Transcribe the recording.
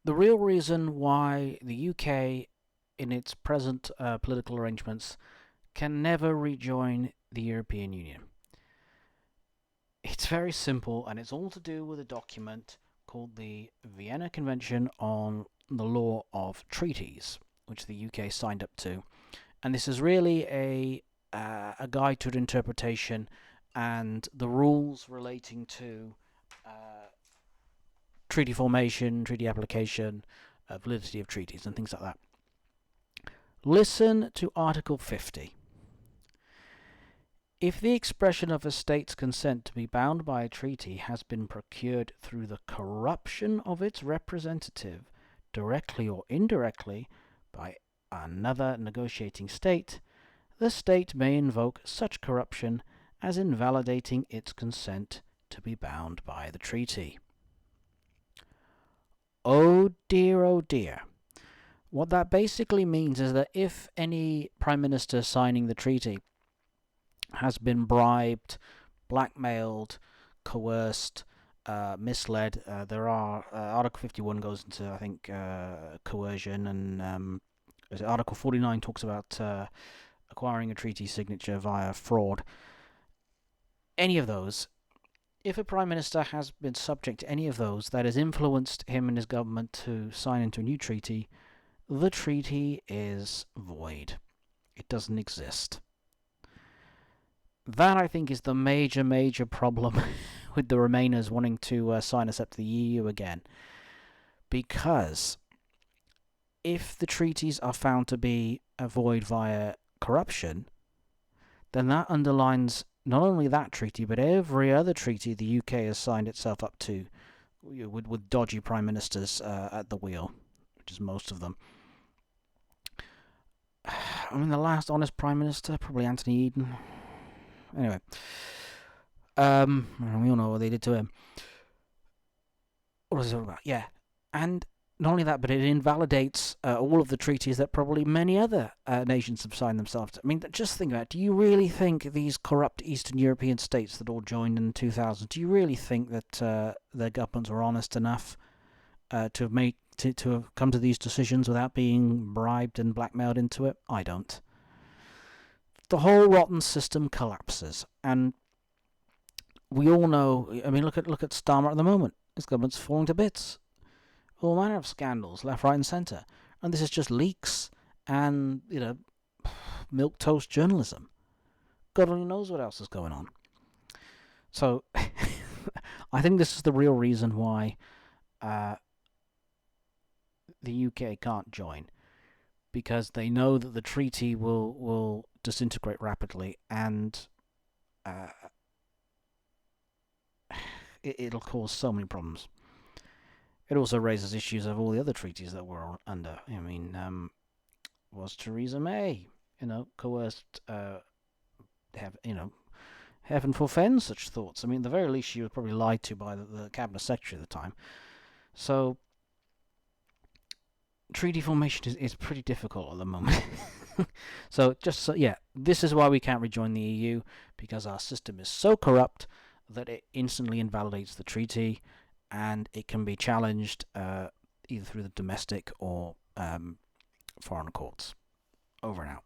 The real reason why the UK, in its present political arrangements, can never rejoin the European Union. It's very simple, and it's all to do with a document called the Vienna Convention on the Law of Treaties, which the UK signed up to. And this is really a guide to interpretation and the rules relating to treaty formation, treaty application, validity of treaties, and things like that. Listen to Article 50. If the expression of a state's consent to be bound by a treaty has been procured through the corruption of its representative, directly or indirectly, by another negotiating state, the state may invoke such corruption as invalidating its consent to be bound by the treaty. Oh dear, oh dear. What that basically means is that if any Prime Minister signing the treaty has been bribed, blackmailed, coerced, misled, there are Article 51 goes into, I think, coercion, and Article 49 talks about acquiring a treaty signature via fraud. Any of those, if a Prime Minister has been subject to any of those that has influenced him and his government to sign into a new treaty, the treaty is void. It doesn't exist. That, I think, is the major problem with the Remainers wanting to sign us up to the EU again. Because if the treaties are found to be void via corruption, then that underlines not only that treaty, but every other treaty the UK has signed itself up to with dodgy Prime Ministers at the wheel, which is most of them. I mean, the last honest Prime Minister, probably Anthony Eden. Anyway, we all know what they did to him. What was it all about? Yeah, and not only that, but it invalidates all of the treaties that probably many other nations have signed themselves to. I mean, just think about it. Do you really think these corrupt Eastern European states that all joined in 2000, do you really think that their governments were honest enough to have come to these decisions without being bribed and blackmailed into it? I don't. The whole rotten system collapses, and we all know. I mean, look at Starmer at the moment. His government's falling to bits. All manner of scandals, left, right, and centre, and this is just leaks and milquetoast journalism. God only knows what else is going on. So, I think this is the real reason why the UK can't join, because they know that the treaty will disintegrate rapidly, and it'll cause so many problems. It also raises issues of all the other treaties that we're under. I mean, was Theresa May, coerced? Heaven forfend such thoughts. I mean, at the very least, she was probably lied to by the cabinet secretary at the time. So, treaty formation is pretty difficult at the moment. This is why we can't rejoin the EU, because our system is so corrupt that it instantly invalidates the treaty, and it can be challenged either through the domestic or foreign courts. Over and out.